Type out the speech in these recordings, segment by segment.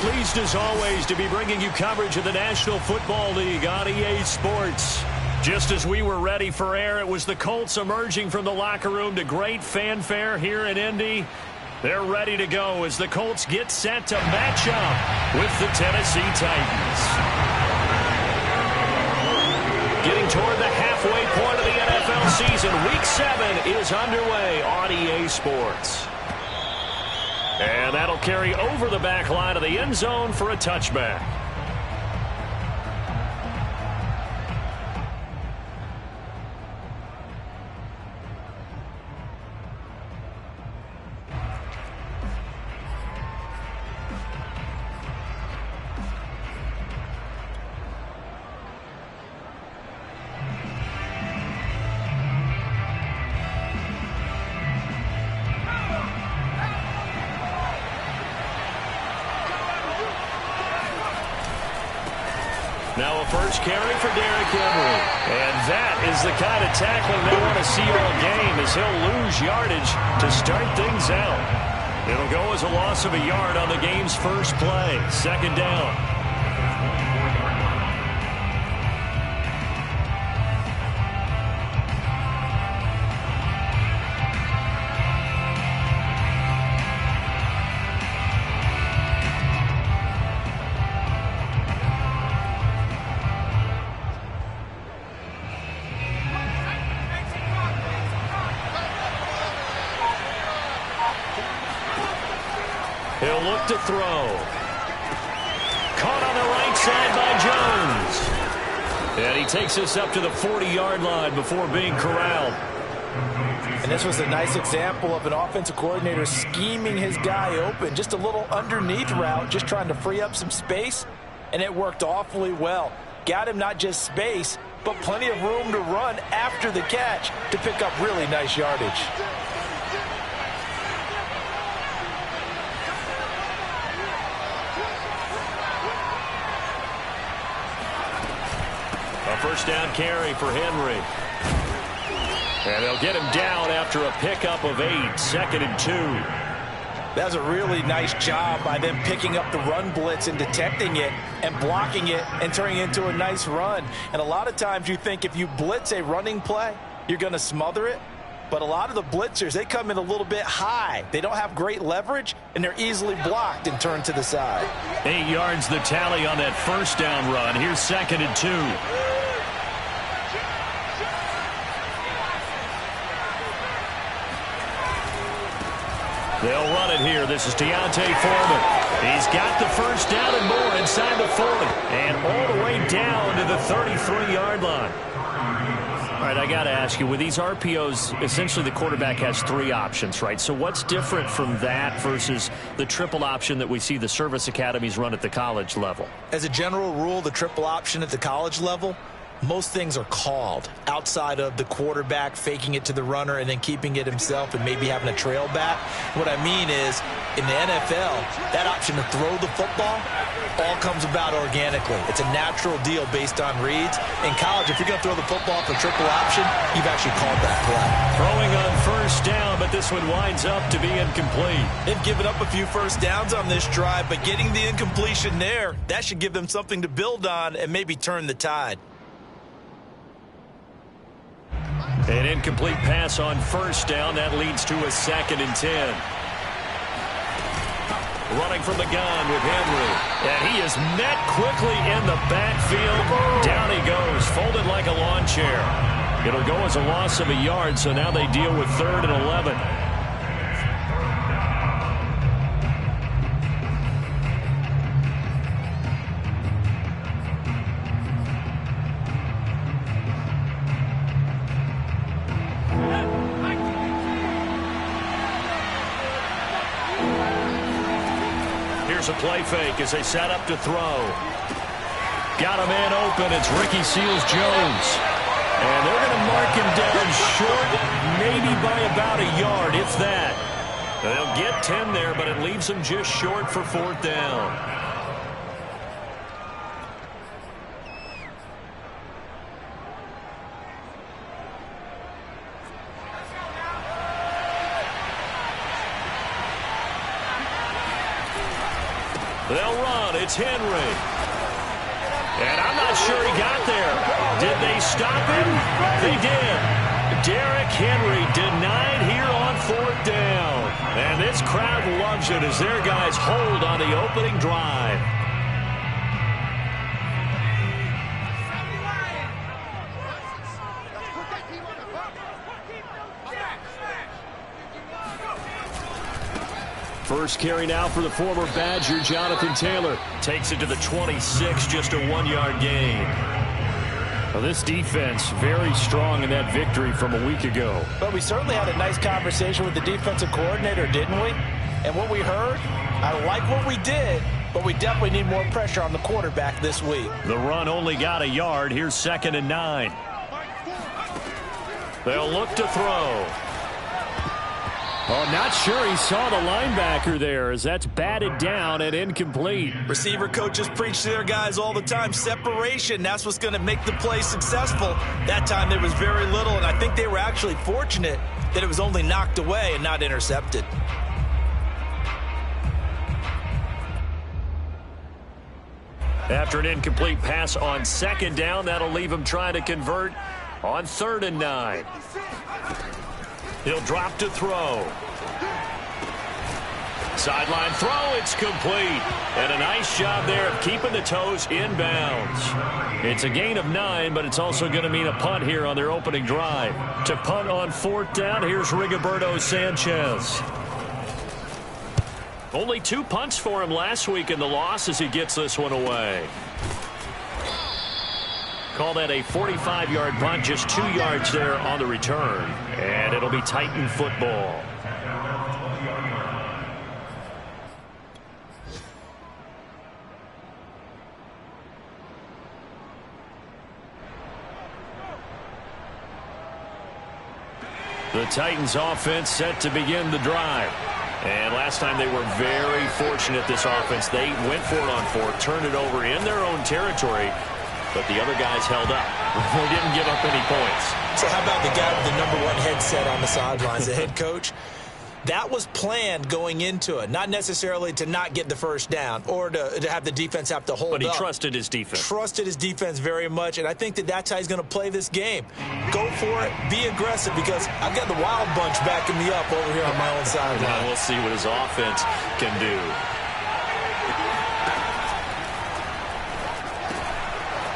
pleased as always to be bringing you coverage of the National Football League on EA Sports. Just as we were ready for air, it was the Colts emerging from the locker room to great fanfare here in Indy. They're ready to go as the Colts get set to match up with the Tennessee Titans. Getting toward the halfway point of the NFL season, Week 7 is underway on EA Sports. And that'll carry over the back line of the end zone for a touchback. Now a first carry for Derrick Henry. And that is the kind of tackling they want to see all game, as he'll lose yardage to start things out. It'll go as a loss of a yard on the game's first play. Second down. He'll look to throw. Caught on the right side by Jones. And he takes us up to the 40-yard line before being corralled. And this was a nice example of an offensive coordinator scheming his guy open. Just a little underneath route, just trying to free up some space. And it worked awfully well. Got him not just space, but plenty of room to run after the catch to pick up really nice yardage. A first down carry for Henry. And they'll get him down after a pickup of 8, 2nd and 2. That's a really nice job by them picking up the run blitz and detecting it and blocking it and turning it into a nice run. And a lot of times you think if you blitz a running play, you're going to smother it. But a lot of the blitzers, they come in a little bit high. They don't have great leverage, and they're easily blocked and turned to the side. 8 yards the tally on that first down run. Here's 2nd and 2. They'll run it here. This is Deontay Foreman. He's got the first down and more inside the 40. And all the way down to the 33-yard line. All right, I got to ask you, with these RPOs, essentially the quarterback has 3 options, right? So what's different from that versus the triple option that we see the service academies run at the college level? As a general rule, the triple option at the college level, most things are called outside of the quarterback faking it to the runner and then keeping it himself and maybe having a trail back. What I mean is, in the NFL, that option to throw the football all comes about organically. It's a natural deal based on reads. In college, if you're going to throw the football for triple option, you've actually called that play. Throwing on first down, but this one winds up to be incomplete. They've given up a few first downs on this drive, but getting the incompletion there, that should give them something to build on and maybe turn the tide. An incomplete pass on first down. That leads to a 2nd and 10. Running from the gun with Henry. And he is met quickly in the backfield. Down he goes, folded like a lawn chair. It'll go as a loss of a yard, so now they deal with 3rd and 11. Here's a play fake as they set up to throw. Got a man open. It's Ricky Seals-Jones. And they're going to mark him down short, maybe by about a yard, if that. They'll get 10 there, but it leaves them just short for 4th down. They'll run. It's Henry. And I'm not sure he got there. Did they stop him? They did. Derrick Henry denied here on 4th down. And this crowd loves it as their guys hold on the opening drive. First carry now for the former Badger, Jonathan Taylor. Takes it to the 26, just a 1-yard gain. Well, this defense very strong in that victory from a week ago. But we certainly had a nice conversation with the defensive coordinator, didn't we? And what we heard, I like what we did, but we definitely need more pressure on the quarterback this week. The run only got a yard. Here's 2nd and 9. They'll look to throw. Oh, not sure he saw the linebacker there as that's batted down and incomplete. Receiver coaches preach to their guys all the time. Separation, that's what's going to make the play successful. That time there was very little, and I think they were actually fortunate that it was only knocked away and not intercepted. After an incomplete pass on 2nd down, that'll leave him trying to convert on 3rd and 9. He'll drop to throw. Sideline throw, it's complete. And a nice job there of keeping the toes inbounds. It's a gain of 9, but it's also going to mean a punt here on their opening drive. To punt on 4th down, here's Rigoberto Sanchez. Only 2 punts for him last week in the loss as he gets this one away. Call that a 45-yard punt, just 2 yards there on the return. And it'll be Titan football. The Titans offense set to begin the drive. And last time they were very fortunate, this offense. They went for it on 4th, turned it over in their own territory. But the other guys held up. They didn't give up any points. So how about the guy with the #1 headset on the sidelines, the head coach? That was planned going into it, not necessarily to not get the first down or to have the defense have to hold up. But he trusted his defense. Trusted his defense very much, and I think that that's how he's going to play this game. Go for it, be aggressive, because I've got the wild bunch backing me up over here on my own sideline. We'll see what his offense can do.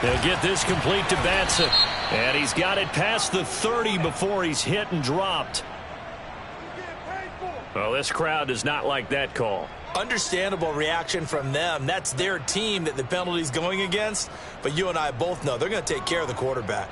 They'll get this complete to Batson. And he's got it past the 30 before he's hit and dropped. Well, this crowd does not like that call. Understandable reaction from them. That's their team that the penalty's going against. But you and I both know they're going to take care of the quarterback.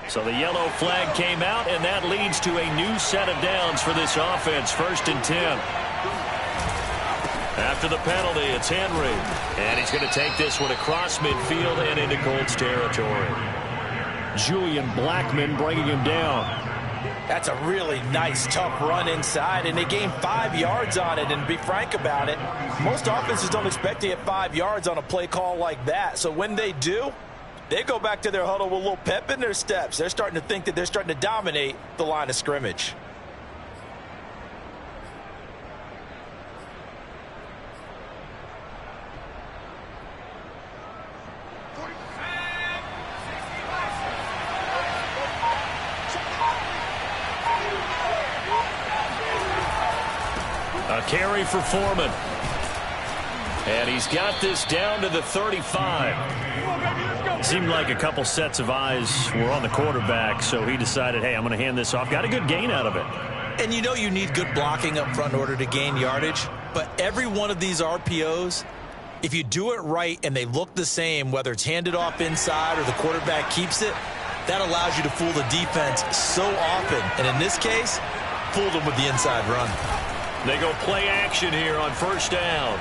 So the yellow flag came out, and that leads to a new set of downs for this offense. 1st and 10. After the penalty, it's Henry. And he's going to take this one across midfield and into Colts territory. Julian Blackman bringing him down. That's a really nice, tough run inside, and they gained 5 yards on it. And to be frank about it, most offenses don't expect to get 5 yards on a play call like that. So when they do, they go back to their huddle with a little pep in their steps. They're starting to think that they're starting to dominate the line of scrimmage. A carry for Foreman. And he's got this down to the 35. Seemed like a couple sets of eyes were on the quarterback, so he decided, hey, I'm going to hand this off. Got a good gain out of it. And you know you need good blocking up front in order to gain yardage. But every one of these RPOs, if you do it right and they look the same, whether it's handed off inside or the quarterback keeps it, that allows you to fool the defense so often. And in this case, fooled them with the inside run. They go play action here on 1st down.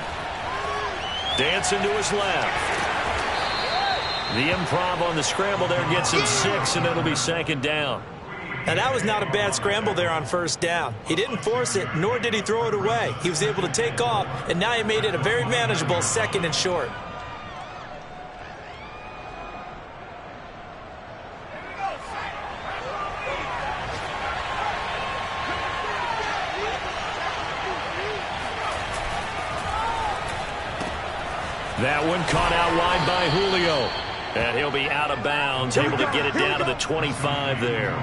Dancing to his left. The improv on the scramble there gets him 6, and it'll be 2nd down. Now, that was not a bad scramble there on 1st down. He didn't force it, nor did he throw it away. He was able to take off, and now he made it a very manageable 2nd and short. That one caught out wide by Julio. And he'll be out of bounds, able to get it down to the 25 there.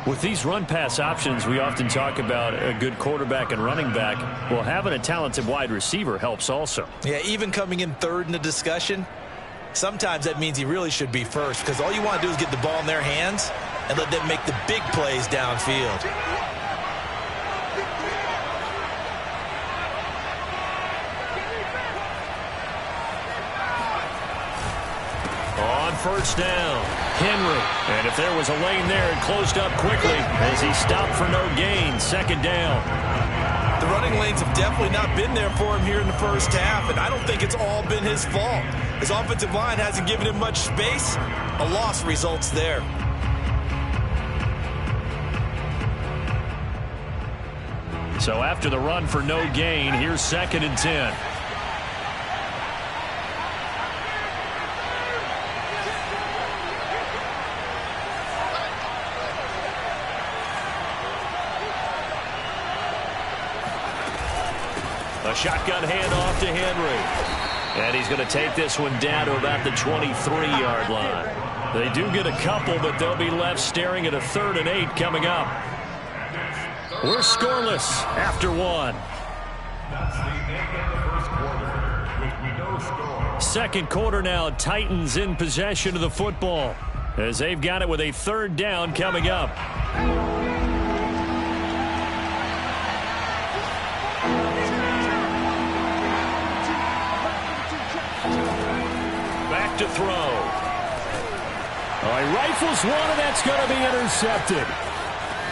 With these run-pass options, we often talk about a good quarterback and running back. Well, having a talented wide receiver helps also. Yeah, even coming in third in the discussion, sometimes that means he really should be first, because all you want to do is get the ball in their hands and let them make the big plays downfield. On first down, Henry. And if there was a lane there, it closed up quickly as he stopped for no gain. Second down. The running lanes have definitely not been there for him here in the first half, and I don't think it's all been his fault. His offensive line hasn't given him much space. A loss results there. So after the run for no gain, here's 2nd and 10. A shotgun handoff to Henry. And he's going to take this one down to about the 23-yard line. They do get a couple, but they'll be left staring at a 3rd and 8 coming up. We're scoreless after one. That's the end of the first quarter with no score. Second quarter now, Titans in possession of the football as they've got it with a 3rd down coming up. Back to throw. All right, rifles one, and that's going to be intercepted.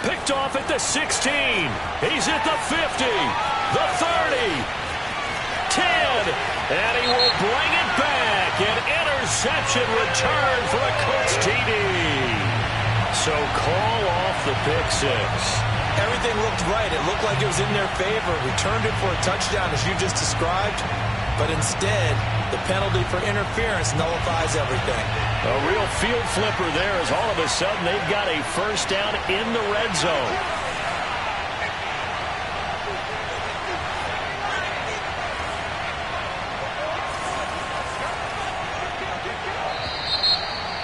Picked off at the 16. He's at the 50, the 30, 10, and he will bring it back. An interception return for a Colts TD. So call off the pick six. Everything looked right. It looked like it was in their favor. Returned it for a touchdown, as you just described. But instead, the penalty for interference nullifies everything. A real field flipper there as all of a sudden they've got a first down in the red zone.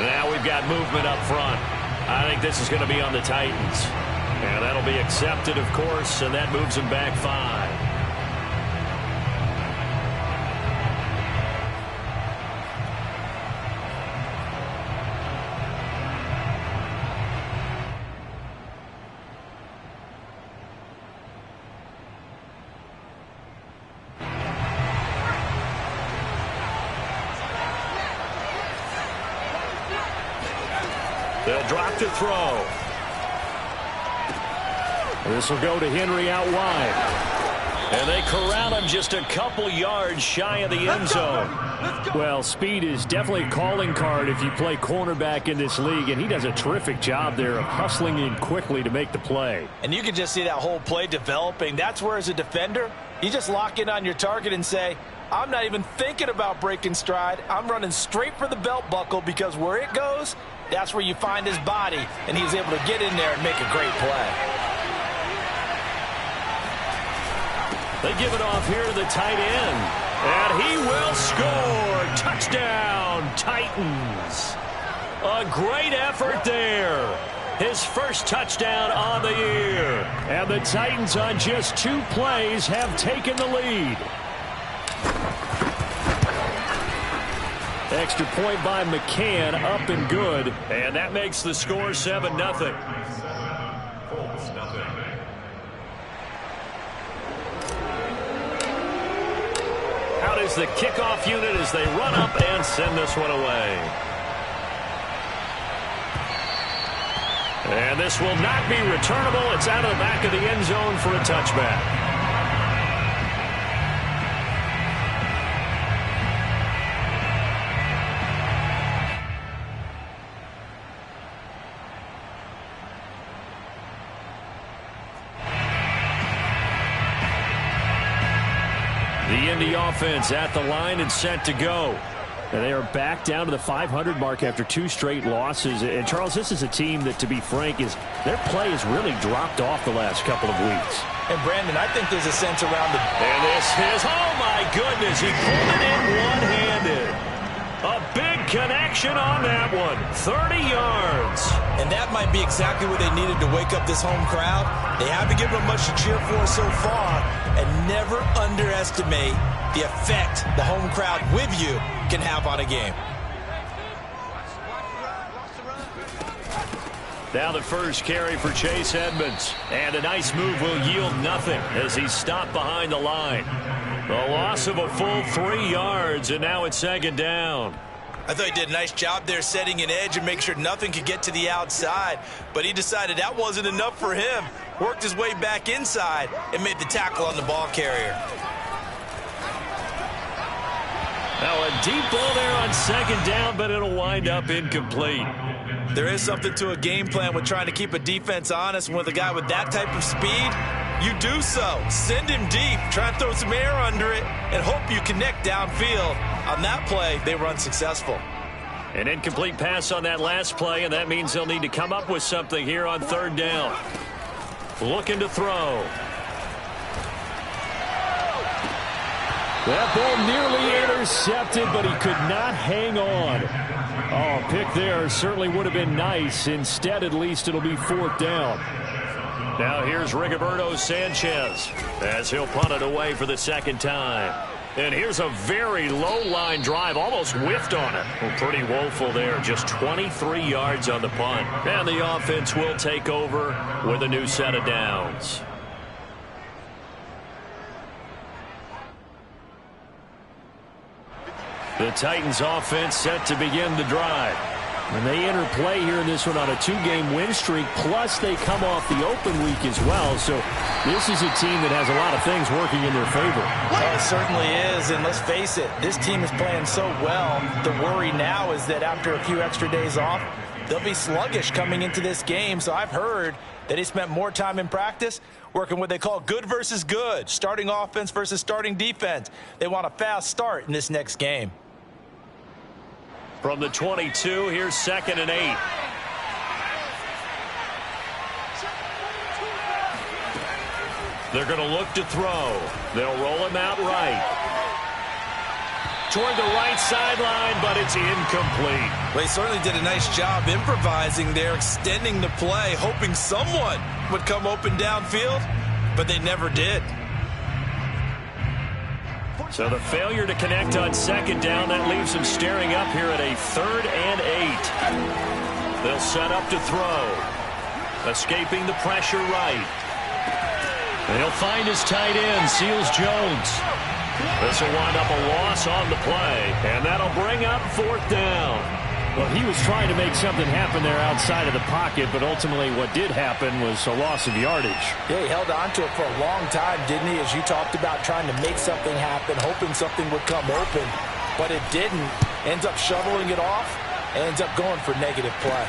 Now we've got movement up front. I think this is going to be on the Titans. And that'll be accepted, of course, and that moves them back 5. They'll drop to throw. This will go to Henry out wide. And they corral him just a couple yards shy of the end zone. Well, speed is definitely a calling card if you play cornerback in this league, and he does a terrific job there of hustling in quickly to make the play. And you can just see that whole play developing. That's where, as a defender, you just lock in on your target and say, I'm not even thinking about breaking stride. I'm running straight for the belt buckle, because where it goes, that's where you find his body, and he's able to get in there and make a great play. They give it off here to the tight end, and he will score. Touchdown, Titans. A great effort there. His first touchdown on the year. And the Titans on just 2 plays have taken the lead. Extra point by McCann, up and good. And that makes the score 7-0. Out is the kickoff unit as they run up and send this one away. And this will not be returnable. It's out of the back of the end zone for a touchback. The Indy offense at the line and set to go. And they are back down to the 500 mark after 2 straight losses. And, Charles, this is a team that, to be frank, their play has really dropped off the last couple of weeks. And, Brandon, I think there's a sense around the... And this is, oh, my goodness, he pulled it in one-handed. A big connection on that one, 30 yards. And that might be exactly what they needed to wake up this home crowd. They haven't given them much to cheer for so far, and never underestimate the effect the home crowd with you can have on a game. Now the first carry for Chase Edmonds. And a nice move will yield nothing as he's stopped behind the line. The loss of a full 3 yards, and now it's second down. I thought he did a nice job there setting an edge and make sure nothing could get to the outside. But he decided that wasn't enough for him. Worked his way back inside and made the tackle on the ball carrier. Now a deep ball there on second down, but it'll wind up incomplete. There is something to a game plan with trying to keep a defense honest. With a guy with that type of speed, you do so. Send him deep, try and throw some air under it, and hope you connect downfield. On that play, they were unsuccessful. An incomplete pass on that last play, and that means they'll need to come up with something here on third down. Looking to throw. That ball nearly intercepted, but he could not hang on. Oh, a pick there certainly would have been nice. Instead, at least it'll be fourth down. Now here's Rigoberto Sanchez as he'll punt it away for the second time. And here's a very low line drive, almost whiffed on it. Well, pretty woeful there, just 23 yards on the punt. And the offense will take over with a new set of downs. The Titans offense set to begin the drive. And they enter play here in this one on a 2-game win streak, plus they come off the open week as well. So this is a team that has a lot of things working in their favor. Oh, it certainly is, and let's face it, this team is playing so well. The worry now is that after a few extra days off, they'll be sluggish coming into this game. So I've heard that they spent more time in practice working what they call good versus good, starting offense versus starting defense. They want a fast start in this next game. From the 22, here's 2nd and 8. They're going to look to throw. They'll roll him out right. Toward the right sideline, but it's incomplete. Well, he certainly did a nice job improvising there, extending the play, hoping someone would come open downfield, but they never did. So the failure to connect on second down, that leaves them staring up here at a 3rd and 8. They'll set up to throw. Escaping the pressure right. And he'll find his tight end, Seals Jones. This will wind up a loss on the play, and that'll bring up 4th down. Well, he was trying to make something happen there outside of the pocket, but ultimately what did happen was a loss of yardage. Yeah, he held on to it for a long time, didn't he? As you talked about trying to make something happen, hoping something would come open, but it didn't. Ends up shoveling it off, and ends up going for negative play.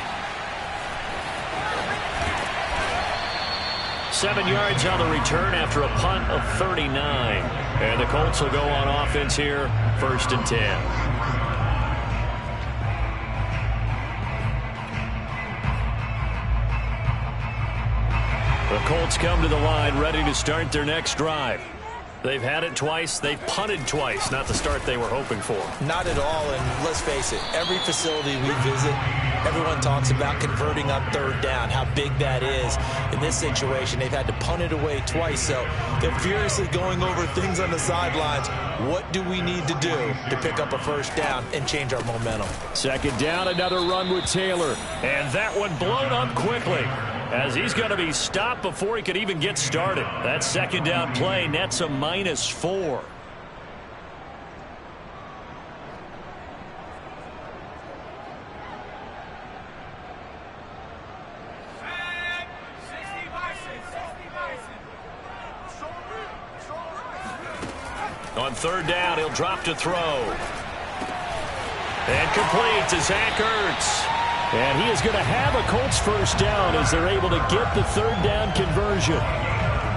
7 yards on the return after a punt of 39. And the Colts will go on offense here, 1st and 10. The Colts come to the line ready to start their next drive. They've had it twice. They've punted twice. Not the start they were hoping for. Not at all, and let's face it, every facility we visit, everyone talks about converting on 3rd down, how big that is. In this situation, they've had to punt it away twice, so they're furiously going over things on the sidelines. What do we need to do to pick up a 1st down and change our momentum? 2nd down, another run with Taylor. And that one blown up quickly, as he's going to be stopped before he could even get started. That 2nd down play nets a -4. On 3rd down, he'll drop to throw. And complete to Zach Ertz. And he is going to have a Colts 1st down as they're able to get the 3rd down conversion.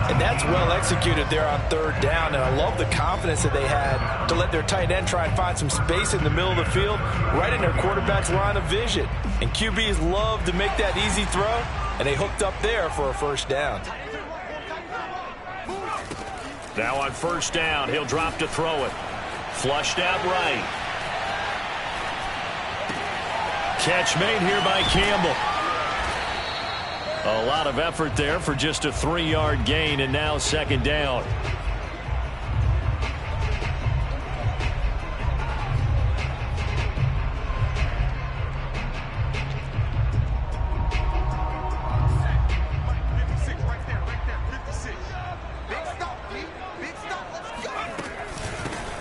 And that's well executed there on 3rd down, and I love the confidence that they had to let their tight end try and find some space in the middle of the field, right in their quarterback's line of vision. And QBs love to make that easy throw, and they hooked up there for a 1st down. Now on first down, he'll drop to throw it. Flushed out right. Catch made here by Campbell. A lot of effort there for just a 3-yard gain, and now second down.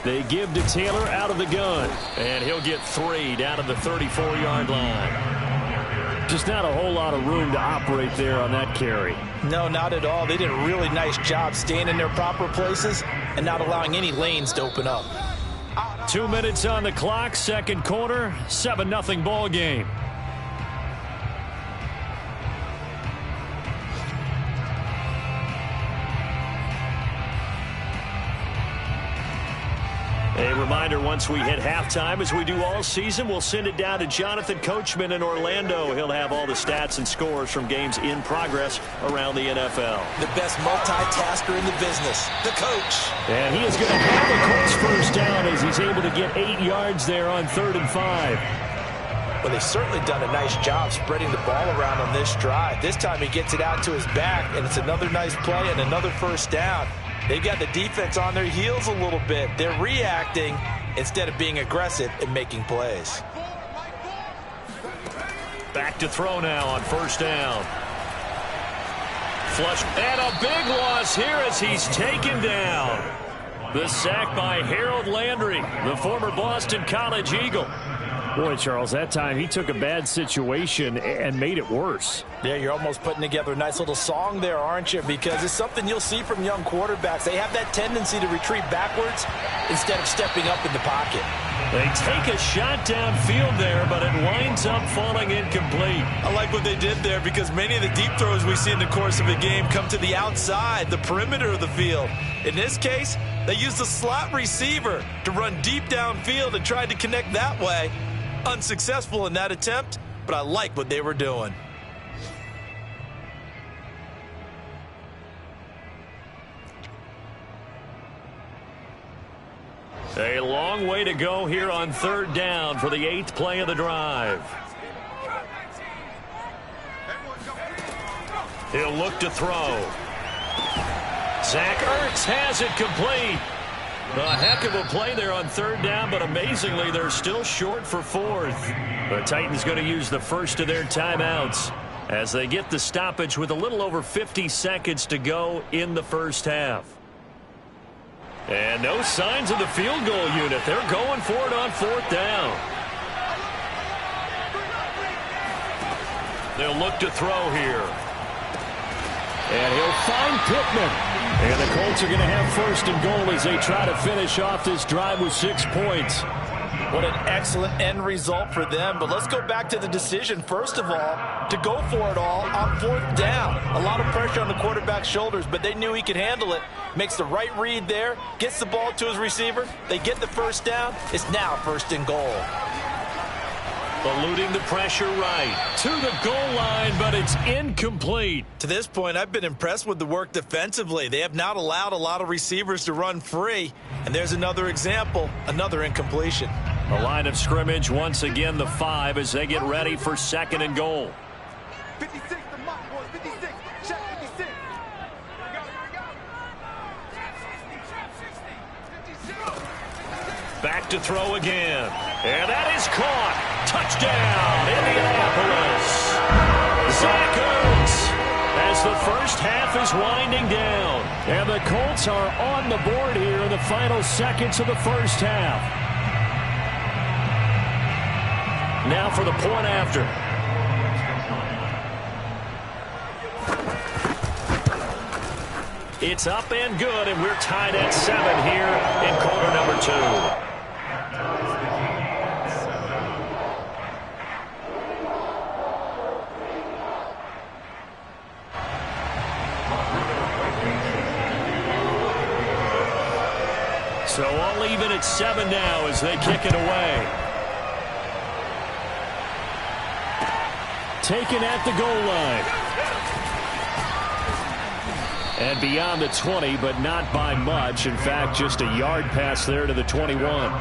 They give to Taylor out of the gun. And he'll get 3 down to the 34-yard line. Just not a whole lot of room to operate there on that carry. No, not at all. They did a really nice job staying in their proper places and not allowing any lanes to open up. 2 minutes on the clock, second quarter, 7-0 ball game. A reminder, once we hit halftime, as we do all season, we'll send it down to Jonathan Coachman in Orlando. He'll have all the stats and scores from games in progress around the NFL. The best multitasker in the business, the coach. And he is going to have the Colts first down as he's able to get 8 yards there on 3rd and 5. Well, they've certainly done a nice job spreading the ball around on this drive. This time he gets it out to his back, and it's another nice play and another first down. They've got the defense on their heels a little bit. They're reacting instead of being aggressive and making plays. Back to throw now on first down. Flush, and a big loss here as he's taken down. The sack by Harold Landry, the former Boston College Eagle. Boy, Charles, that time he took a bad situation and made it worse. Yeah, you're almost putting together a nice little song there, aren't you? Because it's something you'll see from young quarterbacks. They have that tendency to retreat backwards instead of stepping up in the pocket. They take a shot downfield there, but it winds up falling incomplete. I like what they did there because many of the deep throws we see in the course of a game come to the outside, the perimeter of the field. In this case, they used the slot receiver to run deep downfield and tried to connect that way. Unsuccessful in that attempt, but I like what they were doing. A long way to go here on 3rd down for the 8th play of the drive. He'll look to throw. Zach Ertz has it complete. A heck of a play there on 3rd down, but amazingly, they're still short for 4th. The Titans going to use the first of their timeouts as they get the stoppage with a little over 50 seconds to go in the first half. And no signs of the field goal unit. They're going for it on 4th down. They'll look to throw here. And he'll find Pittman. And the Colts are going to have 1st and goal as they try to finish off this drive with 6 points. What an excellent end result for them. But let's go back to the decision, first of all, to go for it all on 4th down. A lot of pressure on the quarterback's shoulders, but they knew he could handle it. Makes the right read there, gets the ball to his receiver. They get the first down. It's now 1st and goal. Eluding the pressure right to the goal line, but it's incomplete. To this point, I've been impressed with the work defensively. They have not allowed a lot of receivers to run free. And there's another example, another incompletion. The line of scrimmage once again the 5 as they get ready for 2nd and goal. 56, the mark, boys, 56. Check 56. Back to throw again. And that is caught. Touchdown, Indianapolis. Zach Ertz as the first half is winding down. And the Colts are on the board here in the final seconds of the first half. Now for the point after. It's up and good, and we're tied at 7 here in quarter number 2. So all even at 7 now as they kick it away. Taken at the goal line. And beyond the 20, but not by much. In fact, just a yard pass there to the 21.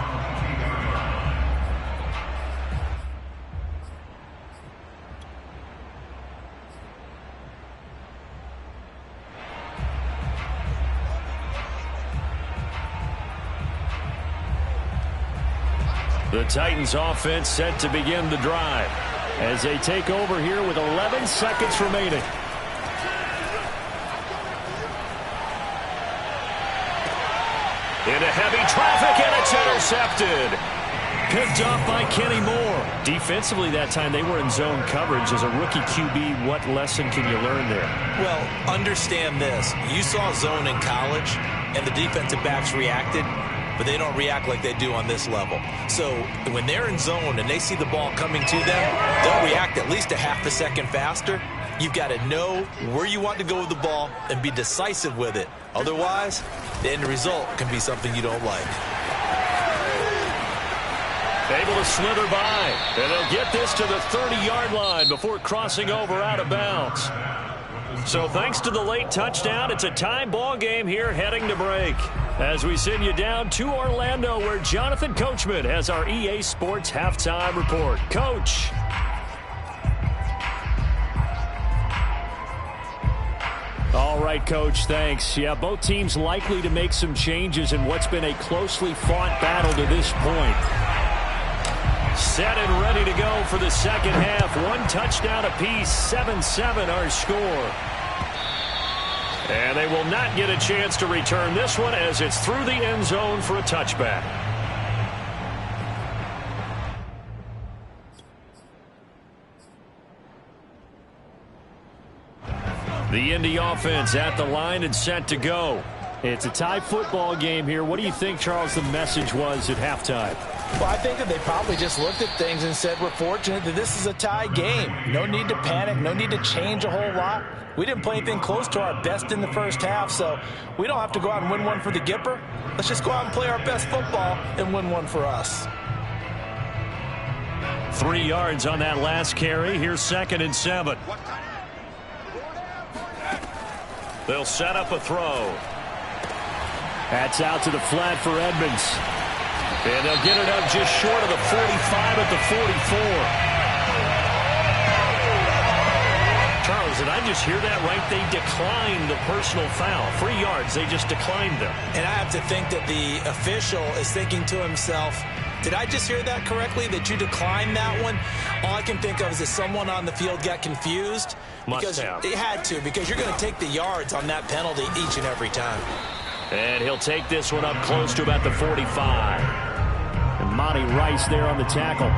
The Titans offense set to begin the drive as they take over here with 11 seconds remaining. Into heavy traffic, and it's intercepted. Picked off by Kenny Moore. Defensively that time they were in zone coverage. As a rookie QB, what lesson can you learn there? Well, understand this. You saw zone in college, and the defensive backs reacted, but they don't react like they do on this level. So when they're in zone and they see the ball coming to them, they'll react at least a half a second faster. You've got to know where you want to go with the ball and be decisive with it. Otherwise, the end result can be something you don't like. Able to slither by, and they'll get this to the 30-yard line before crossing over out of bounds. So thanks to the late touchdown, it's a tie ball game here heading to break. As we send you down to Orlando, where Jonathan Coachman has our EA Sports halftime report. Coach. All right, Coach, thanks. Yeah, both teams likely to make some changes in what's been a closely fought battle to this point. Set and ready to go for the second half. One touchdown apiece, 7-7 our score. And they will not get a chance to return this one as it's through the end zone for a touchback. The Indy offense at the line and set to go. It's a tie football game here. What do you think, Charles, the message was at halftime? Well, I think that they probably just looked at things and said, we're fortunate that this is a tie game. No need to panic. No need to change a whole lot. We didn't play anything close to our best in the first half, so we don't have to go out and win one for the Gipper. Let's just go out and play our best football and win one for us. 3 yards on that last carry. Here's 2nd and 7. They'll set up a throw. That's out to the flat for Edmonds. And they'll get it up just short of the 45 at the 44. Charles, did I just hear that right? They declined the personal foul. 3 yards, they just declined them. And I have to think that the official is thinking to himself, did I just hear that correctly, that you declined that one? All I can think of is that someone on the field got confused. Must have. It had to, because you're going to take the yards on that penalty each and every time. And he'll take this one up close to about the 45. And Monty Rice there on the tackle.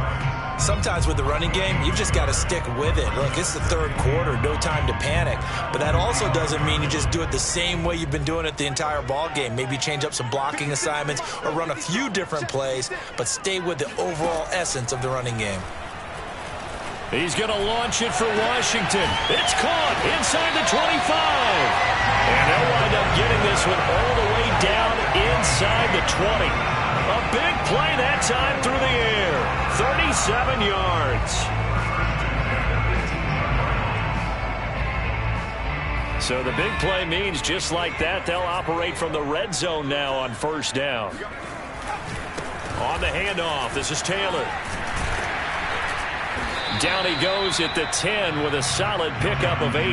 Sometimes with the running game, you've just got to stick with it. Look, it's the third quarter, no time to panic. But that also doesn't mean you just do it the same way you've been doing it the entire ball game. Maybe change up some blocking assignments or run a few different plays, but stay with the overall essence of the running game. He's going to launch it for Washington. It's caught inside the 25. And they'll wind up getting this one all the way down inside the 20. A big play that time through the air. 37 yards. So the big play means just like that, they'll operate from the red zone now on first down. On the handoff, this is Taylor. Down he goes at the 10 with a solid pickup of 8.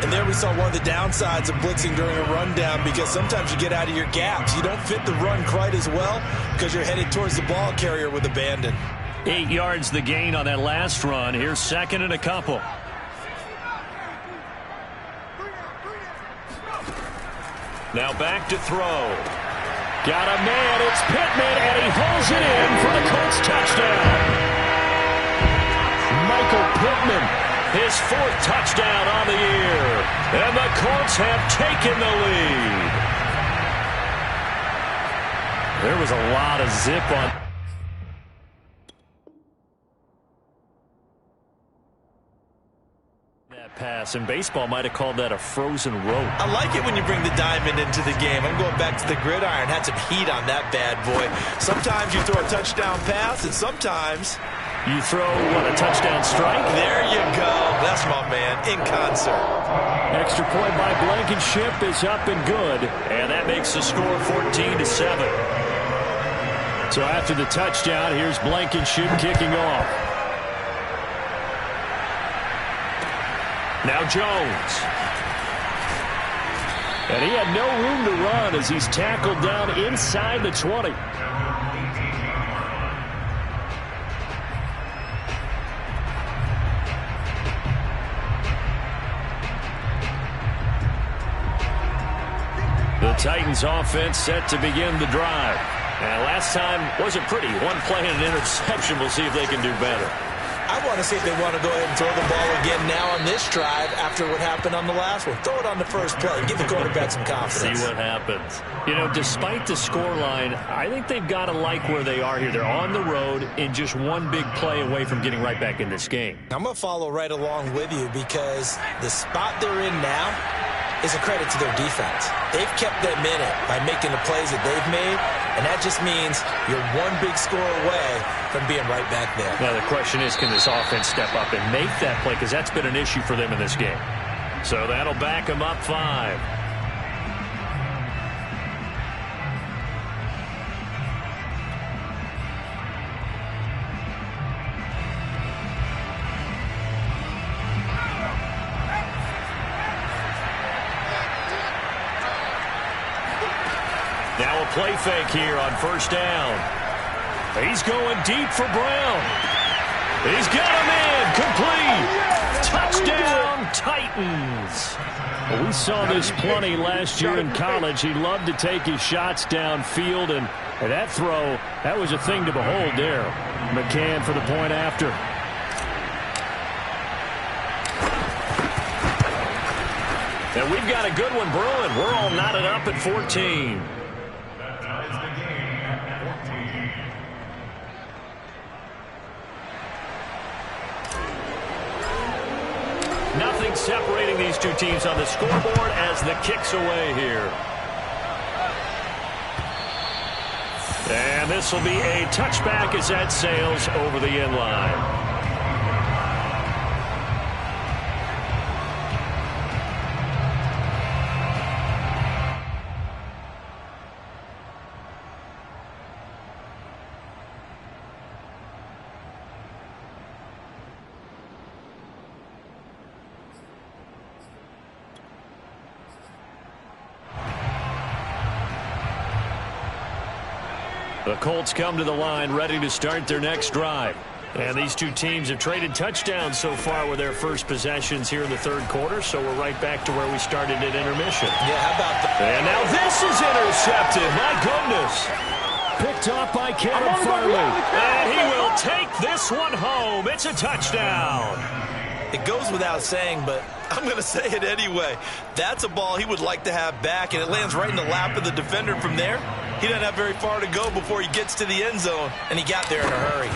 And there we saw one of the downsides of blitzing during a rundown, because sometimes you get out of your gaps. You don't fit the run quite as well because you're headed towards the ball carrier with abandon. 8 yards the gain on that last run. Here's 2nd and a couple. Now back to throw. Got a man. It's Pittman, and he holds it in for the Colts touchdown. Michael Pittman, his 4th touchdown on the year. And the Colts have taken the lead. There was a lot of zip on that pass, and baseball might have called that a frozen rope. I like it when you bring the diamond into the game. I'm going back to the gridiron. Had some heat on that bad boy. Sometimes you throw a touchdown pass, and sometimes You throw, what, a touchdown strike? There you go. That's my man, in concert. Extra point by Blankenship is up and good. And that makes the score 14-7. So after the touchdown, here's Blankenship kicking off. Now Jones. And he had no room to run as he's tackled down inside the 20. The Titans offense set to begin the drive. And last time wasn't pretty. One play and an interception. We'll see if they can do better. I want to see if they want to go ahead and throw the ball again now on this drive after what happened on the last one. Throw it on the first play. Give the quarterback some confidence. See what happens. You know, despite the scoreline, I think they've got to like where they are here. They're on the road and just one big play away from getting right back in this game. I'm going to follow right along with you because the spot they're in now is a credit to their defense. They've kept them in it by making the plays that they've made, and that just means you're one big score away from being right back there. Now, the question is, can this offense step up and make that play? Because that's been an issue for them in this game. So that'll back them up 5. Now a play fake here on first down. He's going deep for Brown. He's got him in. Complete. Touchdown, Titans. Well, we saw this plenty last year in college. He loved to take his shots downfield, and that throw, that was a thing to behold there. McCann for the point after. And we've got a good one brewing. We're all knotted up at 14. That ties the game at 14. Nothing separating these two teams on the scoreboard as the kick's away here. And this will be a touchback as that sails over the end line. The Colts come to the line ready to start their next drive. And these two teams have traded touchdowns so far with their first possessions here in the third quarter, so we're right back to where we started at intermission. Yeah, how about that? And now this is intercepted. My goodness. Picked off by Caleb Farley. And he will take this one home. It's a touchdown. It goes without saying, but I'm going to say it anyway. That's a ball he would like to have back, and it lands right in the lap of the defender from there. He doesn't have very far to go before he gets to the end zone, and he got there in a hurry.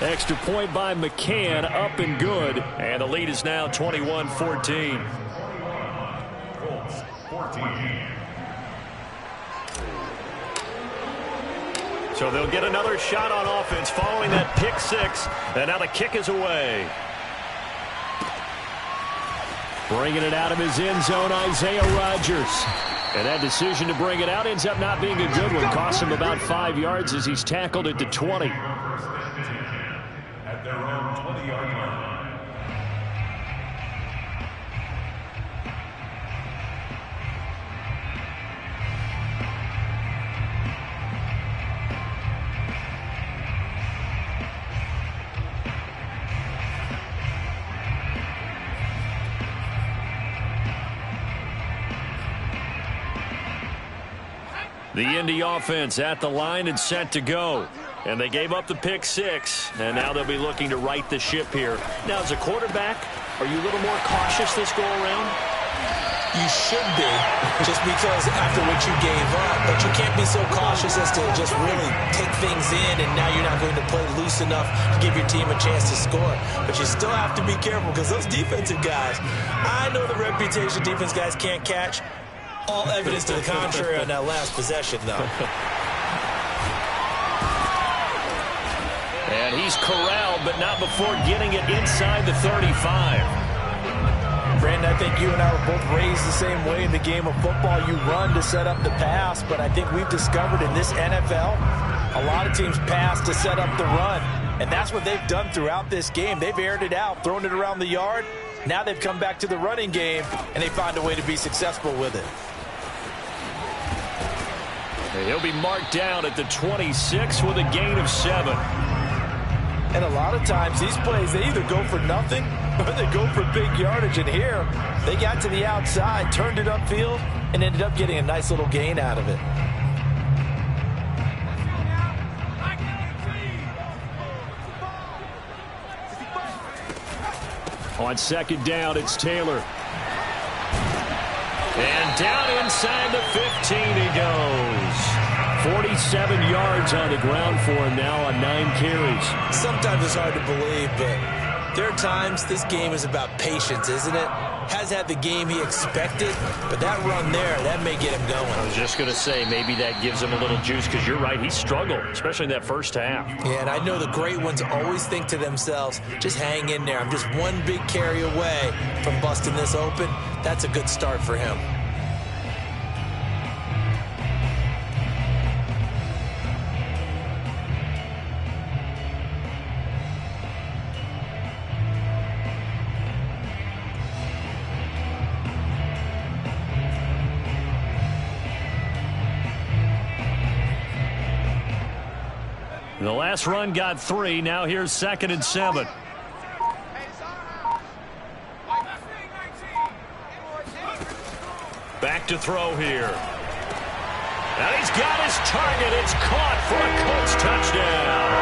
Extra point by McCann, up and good. And the lead is now 21-14. Colts 14. So they'll get another shot on offense following that pick six. And now the kick is away. Bringing it out of his end zone, Isaiah Rodgers. And that decision to bring it out ends up not being a good one. Costs him about 5 yards as he's tackled it to 20. At their own 20-yard line. The Indy offense at the line and set to go. And they gave up the pick six, and now they'll be looking to right the ship here. Now, as a quarterback, are you a little more cautious this go-around? You should be, just because after what you gave up. But you can't be so cautious as to just really take things in, and now you're not going to play loose enough to give your team a chance to score. But you still have to be careful, because those defensive guys, I know the reputation defense guys can't catch. All evidence to the contrary on that last possession, though. And he's corralled, but not before getting it inside the 35. Brandon, I think you and I were both raised the same way in the game of football. You run to set up the pass, but I think we've discovered in this NFL, a lot of teams pass to set up the run. And that's what they've done throughout this game. They've aired it out, thrown it around the yard. Now they've come back to the running game, and they find a way to be successful with it. He'll be marked down at the 26 with a gain of 7. And a lot of times these plays, they either go for nothing or they go for big yardage. And here, they got to the outside, turned it upfield, and ended up getting a nice little gain out of it. On second down, it's Taylor. And down inside the 15 he goes. 47 yards on the ground for him now on 9 carries. Sometimes it's hard to believe, but there are times this game is about patience, isn't it? Has had the game he expected, but that run there, that may get him going. I was just going to say, maybe that gives him a little juice, because you're right, he struggled, especially in that first half. Yeah, and I know the great ones always think to themselves, just hang in there. I'm just one big carry away from busting this open. That's a good start for him. The last run got 3. Now here's 2nd and 7. Back to throw here. And he's got his target. It's caught for a Colts touchdown.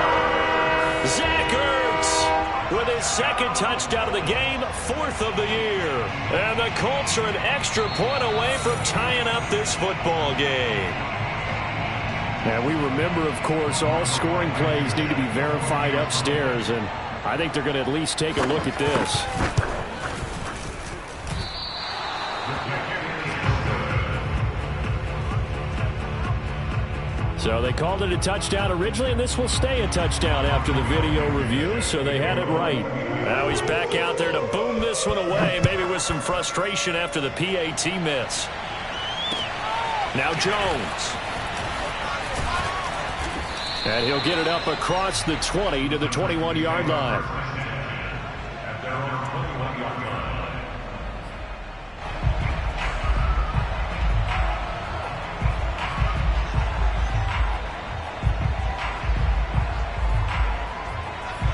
Zach Ertz with his 2nd touchdown of the game, 4th of the year. And the Colts are an extra point away from tying up this football game. And we remember, of course, all scoring plays need to be verified upstairs, and I think they're going to at least take a look at this. So they called it a touchdown originally, and this will stay a touchdown after the video review, so they had it right. Now he's back out there to boom this one away, maybe with some frustration after the PAT miss. Now Jones. And he'll get it up across the 20 to the 21-yard line.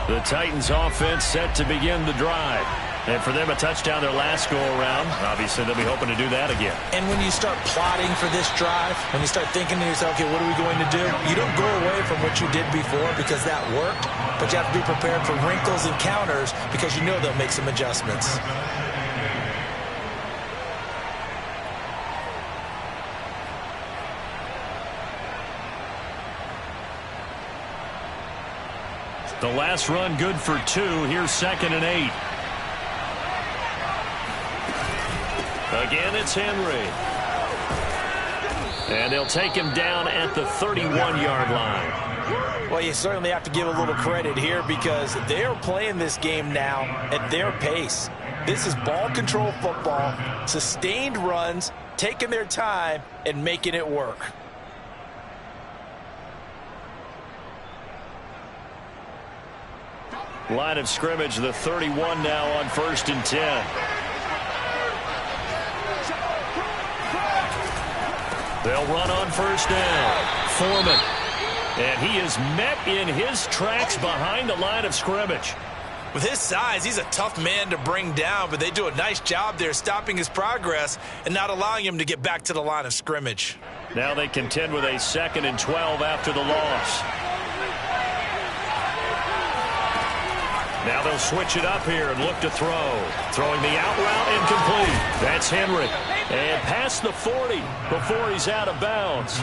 The Titans offense set to begin the drive. And for them, a touchdown their last go-around. Obviously, they'll be hoping to do that again. And when you start plotting for this drive, when you start thinking to yourself, okay, what are we going to do? You don't go away from what you did before because that worked, but you have to be prepared for wrinkles and counters because you know they'll make some adjustments. The last run good for 2. Here's 2nd and 8. Again, it's Henry. And they'll take him down at the 31-yard line. Well, you certainly have to give a little credit here because they are playing this game now at their pace. This is ball control football, sustained runs, taking their time and making it work. Line of scrimmage, the 31 now on 1st and 10. They'll run on 1st down. Foreman. And he is met in his tracks behind the line of scrimmage. With his size, he's a tough man to bring down, but they do a nice job there stopping his progress and not allowing him to get back to the line of scrimmage. Now they contend with a 2nd and 12 after the loss. Now they'll switch it up here and look to throw. Throwing the out route incomplete. That's Henry. And past the 40 before he's out of bounds.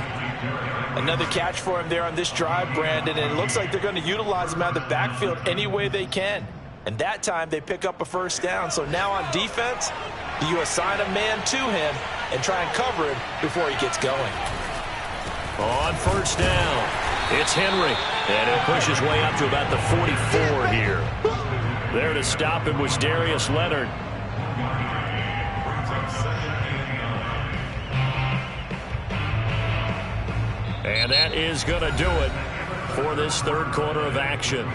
Another catch for him there on this drive, Brandon, and it looks like they're going to utilize him out of the backfield any way they can. And that time they pick up a 1st down. So now on defense, do you assign a man to him and try and cover him before he gets going? On 1st down. It's Henry, and he'll push his way up to about the 44 here. There to stop him was Darius Leonard. And that is going to do it for this third quarter of action.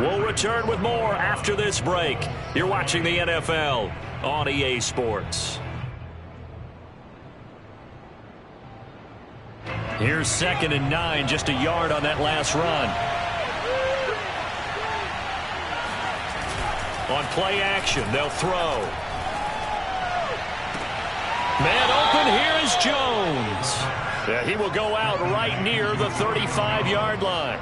We'll return with more after this break. You're watching the NFL on EA Sports. Here's 2nd and 9, just a yard on that last run. On play action, they'll throw. Man open, here is Jones. Yeah, he will go out right near the 35-yard line.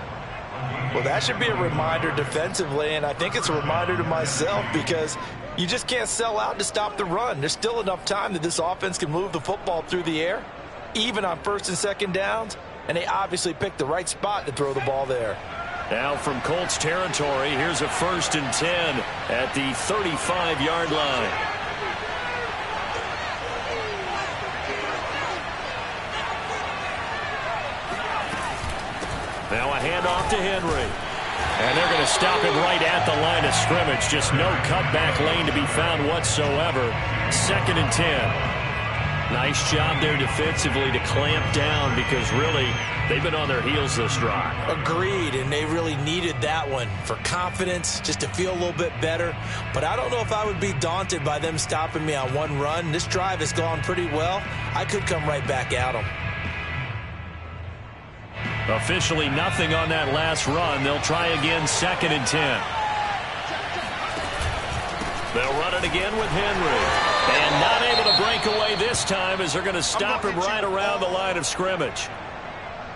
Well, that should be a reminder defensively, and I think it's a reminder to myself because you just can't sell out to stop the run. There's still enough time that this offense can move the football through the air, even on 1st and 2nd downs, and they obviously picked the right spot to throw the ball there. Now from Colts territory, here's a 1st and 10 at the 35-yard line. Now a handoff to Henry. And they're going to stop him right at the line of scrimmage. Just no cutback lane to be found whatsoever. 2nd and 10. Nice job there defensively to clamp down because really they've been on their heels this drive. Agreed, and they really needed that one for confidence, just to feel a little bit better. But I don't know if I would be daunted by them stopping me on one run. This drive has gone pretty well. I could come right back at them. Officially nothing on that last run. They'll try again, 2nd and 10. They'll run it again with Henry. And not able to break away this time as they're going to stop him right around the line of scrimmage.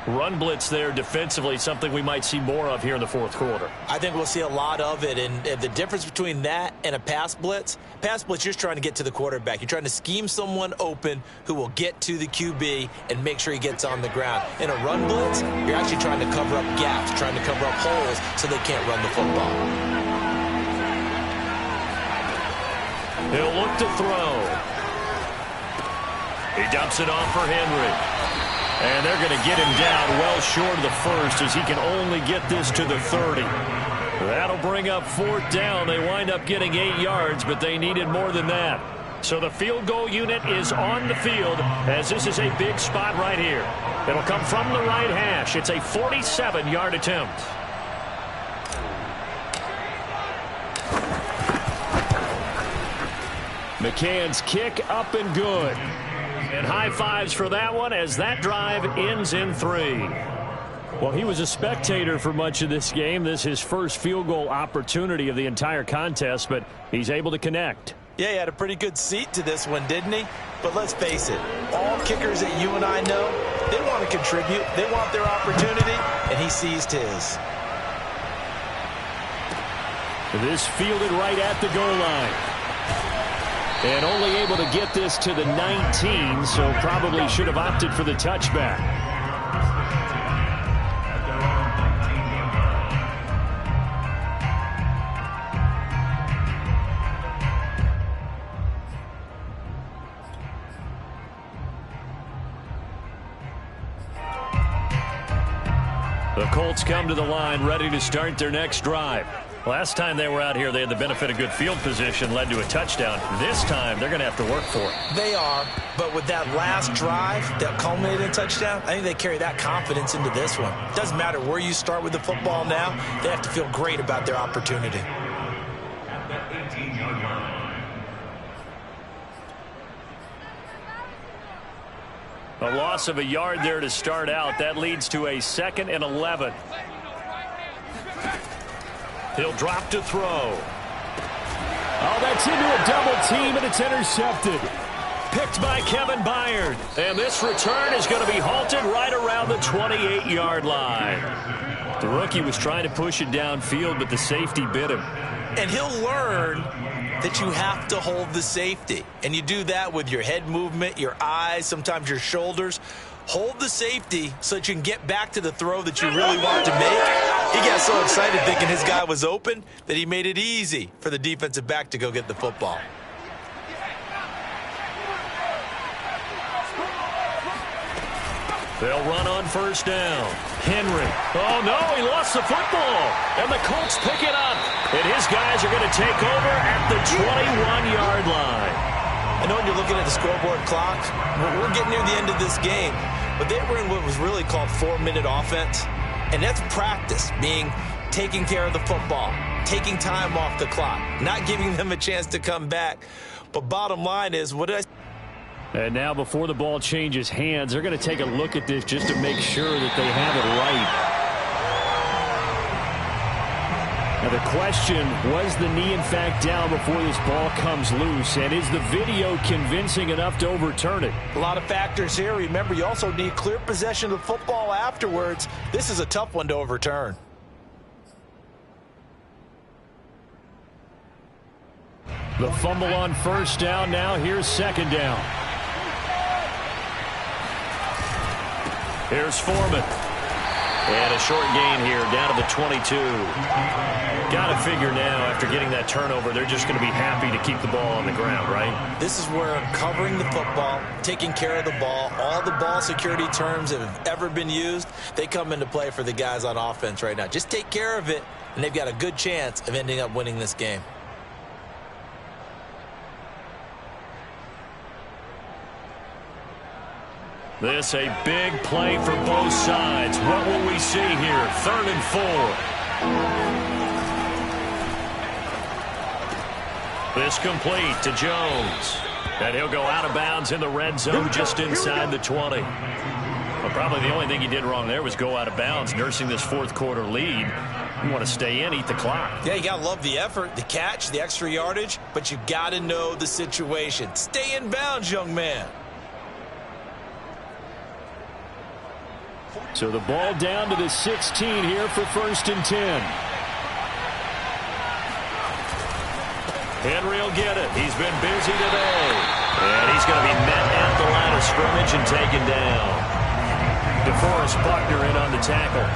Run blitz there defensively, something we might see more of here in the 4th quarter. I think we'll see a lot of it, and the difference between that and a pass blitz, you're just trying to get to the quarterback. You're trying to scheme someone open who will get to the QB and make sure he gets on the ground. In a run blitz, you're actually trying to cover up gaps, trying to cover up holes so they can't run the football. He'll look to throw. He dumps it off for Henry. And they're going to get him down well short of the 1st as he can only get this to the 30. That'll bring up 4th down. They wind up getting 8 yards, but they needed more than that. So the field goal unit is on the field as this is a big spot right here. It'll come from the right hash. It's a 47-yard attempt. McCann's kick up and good. And high fives for that one as that drive ends in 3. Well, he was a spectator for much of this game. This is his first field goal opportunity of the entire contest, but he's able to connect. Yeah, he had a pretty good seat to this one, didn't he? But let's face it, all kickers that you and I know, they want to contribute. They want their opportunity, and he seized his. This fielded right at the goal line. And only able to get this to the 19, so probably should have opted for the touchback. The Colts come to the line ready to start their next drive. Last time they were out here, they had the benefit of good field position, led to a touchdown. This time, they're going to have to work for it. They are, but with that last drive that culminated in a touchdown, I think they carry that confidence into this one. It doesn't matter where you start with the football now. They have to feel great about their opportunity. A loss of a yard there to start out. That leads to a 2nd and 11. He'll drop to throw. Oh, that's into a double team, and it's intercepted. Picked by Kevin Byard. And this return is going to be halted right around the 28-yard line. The rookie was trying to push it downfield, but the safety bit him. And he'll learn that you have to hold the safety. And you do that with your head movement, your eyes, sometimes your shoulders. Hold the safety so that you can get back to the throw that you really want to make. He got so excited thinking his guy was open that he made it easy for the defensive back to go get the football. They'll run on first down. Henry. Oh, no, he lost the football. And the Colts pick it up. And his guys are going to take over at the 21-yard line. I know when you're looking at the scoreboard clock, we're getting near the end of this game. But they were in what was really called 4-minute offense. And that's practice, being taking care of the football, taking time off the clock, not giving them a chance to come back. But bottom line is, what did I say? And now before the ball changes hands, they're going to take a look at this just to make sure that they have it right. Now the question, was the knee in fact down before this ball comes loose? And is the video convincing enough to overturn it? A lot of factors here. Remember, you also need clear possession of the football afterwards. This is a tough one to overturn. The fumble on first down. Now here's second down. Here's Foreman. And a short gain here, down to the 22. Got to figure now, after getting that turnover, they're just going to be happy to keep the ball on the ground, right? This is where covering the football, taking care of the ball, all the ball security terms that have ever been used, they come into play for the guys on offense right now. Just take care of it, and they've got a good chance of ending up winning this game. This a big play for both sides. What will we see here? 3rd and 4. This complete to Jones. And he'll go out of bounds in the red zone just inside the 20. Well, probably the only thing he did wrong there was go out of bounds, nursing this fourth quarter lead. You want to stay in, eat the clock. Yeah, you got to love the effort, the catch, the extra yardage, but you got to know the situation. Stay in bounds, young man. So the ball down to the 16 here for 1st and 10. Henry will get it. He's been busy today. And he's going to be met at the line of scrimmage and taken down. DeForest Buckner in on the tackle.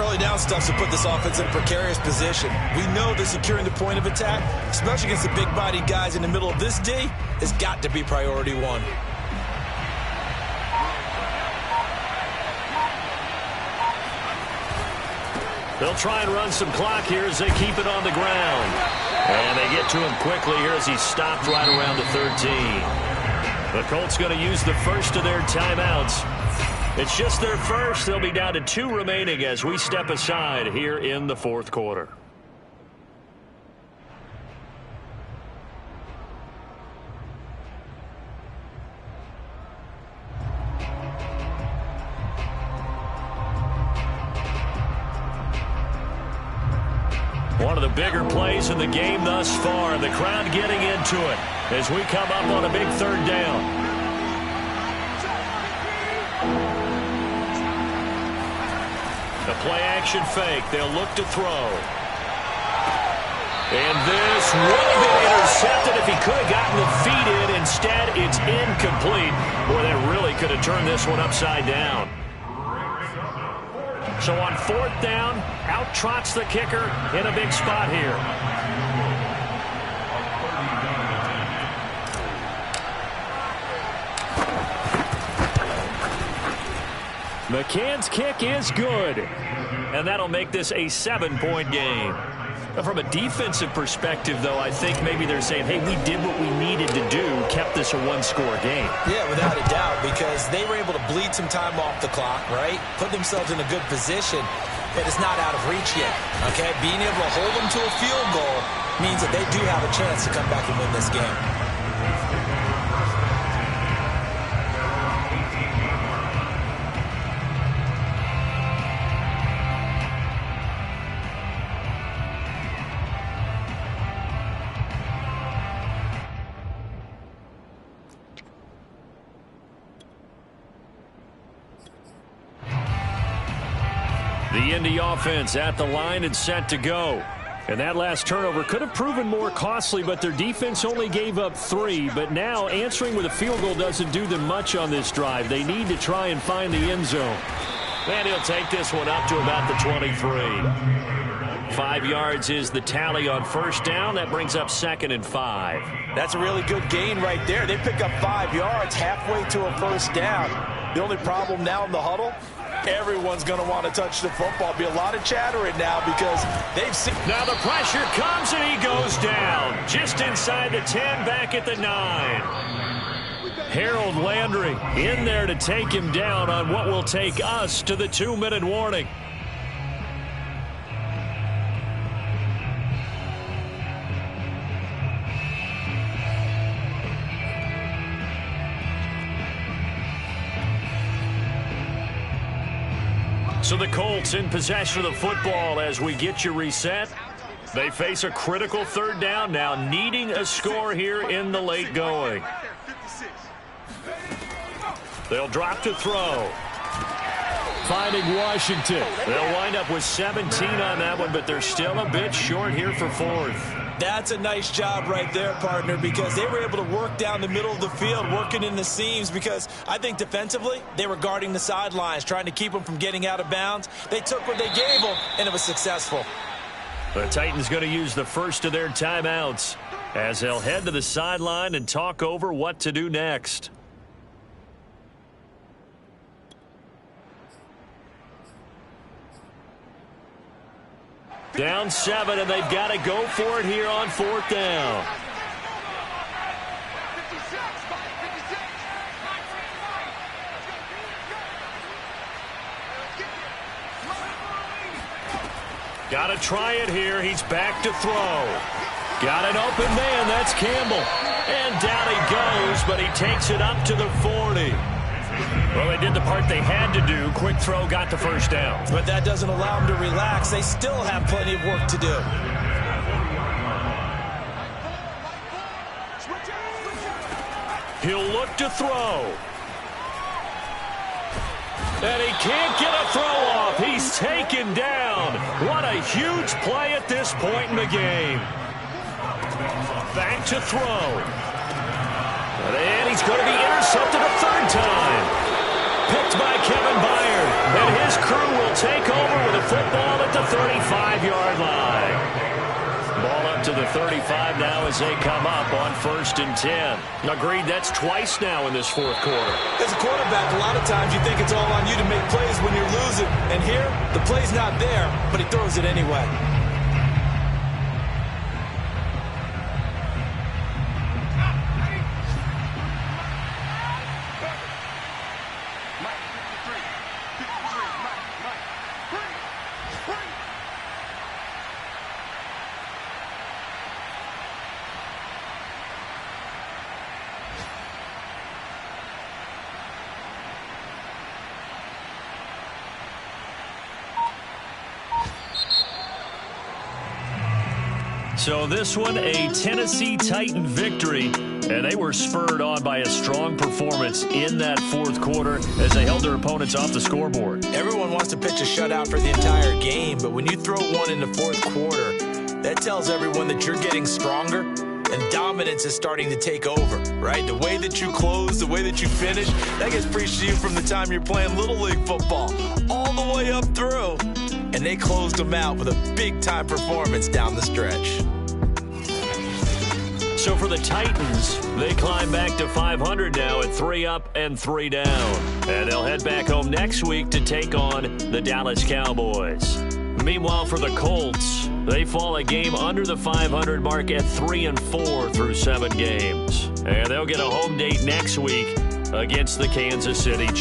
Early down stuff to put this offense in a precarious position. We know that securing the point of attack, especially against the big-bodied guys in the middle of this D, has got to be priority one. They'll try and run some clock here as they keep it on the ground. And they get to him quickly here as he's stopped right around the 13. The Colts going to use the first of their timeouts. It's just their first. They'll be down to 2 remaining as we step aside here in the fourth quarter. One of the bigger plays in the game thus far. The crowd getting into it as we come up on a big 3rd down. The play action fake. They'll look to throw. And this would have been intercepted if he could have gotten the feet in. Instead, it's incomplete. Boy, that really could have turned this one upside down. So on 4th down, out trots the kicker in a big spot here. McCann's kick is good. And that'll make this a 7-point game. From a defensive perspective, though, I think maybe they're saying, hey, we did what we needed to do, kept this a 1-score game. Yeah, without a doubt, because they were able to bleed some time off the clock, right? Put themselves in a good position, but it's not out of reach yet, okay? Being able to hold them to a field goal means that they do have a chance to come back and win this game. The Indy offense at the line and set to go. And that last turnover could have proven more costly, but their defense only gave up 3. But now answering with a field goal doesn't do them much on this drive. They need to try and find the end zone. And he'll take this one up to about the 23. 5 yards is the tally on first down. That brings up 2nd and 5. That's a really good gain right there. They pick up 5 yards halfway to a first down. The only problem now in the huddle, everyone's going to want to touch the football. Be a lot of chattering now because they've seen. Now the pressure comes and he goes down. Just inside the 10, back at the 9. Harold Landry in there to take him down on what will take us to the 2-minute warning. So the Colts in possession of the football as we get you reset. They face a critical 3rd down now, needing a score here in the late going. They'll drop to throw. Finding Washington. They'll wind up with 17 on that one, but they're still a bit short here for 4th. That's a nice job right there, partner, because they were able to work down the middle of the field, working in the seams, because I think defensively they were guarding the sidelines, trying to keep them from getting out of bounds. They took what they gave them, and it was successful. The Titans going to use the first of their timeouts as they'll head to the sideline and talk over what to do next. Down 7, and they've got to go for it here on 4th down. Got to try it here. He's back to throw. Got an open man. That's Campbell. And down he goes, but he takes it up to the 40. Well, they did the part they had to do. Quick throw, got the first down. But that doesn't allow them to relax. They still have plenty of work to do. He'll look to throw. And he can't get a throw off. He's taken down. What a huge play at this point in the game. Back to throw. And he's going to be intercepted a 3rd time. Picked by Kevin Byard. And his crew will take over with a football at the 35-yard line. Ball up to the 35 now as they come up on 1st and 10. Agreed, that's twice now in this 4th quarter. As a quarterback, a lot of times you think it's all on you to make plays when you're losing. And here, the play's not there, but he throws it anyway. So this one, a Tennessee Titan victory, and they were spurred on by a strong performance in that 4th quarter as they held their opponents off the scoreboard. Everyone wants to pitch a shutout for the entire game, but when you throw one in the 4th quarter, that tells everyone that you're getting stronger and dominance is starting to take over, right? The way that you close, the way that you finish, that gets preached to you from the time you're playing Little League football all the way up through. And they closed them out with a big-time performance down the stretch. So for the Titans, they climb back to 500 now at 3 up and 3 down. And they'll head back home next week to take on the Dallas Cowboys. Meanwhile, for the Colts, they fall a game under the 500 mark at 3-4 through 7 games. And they'll get a home date next week against the Kansas City Chiefs.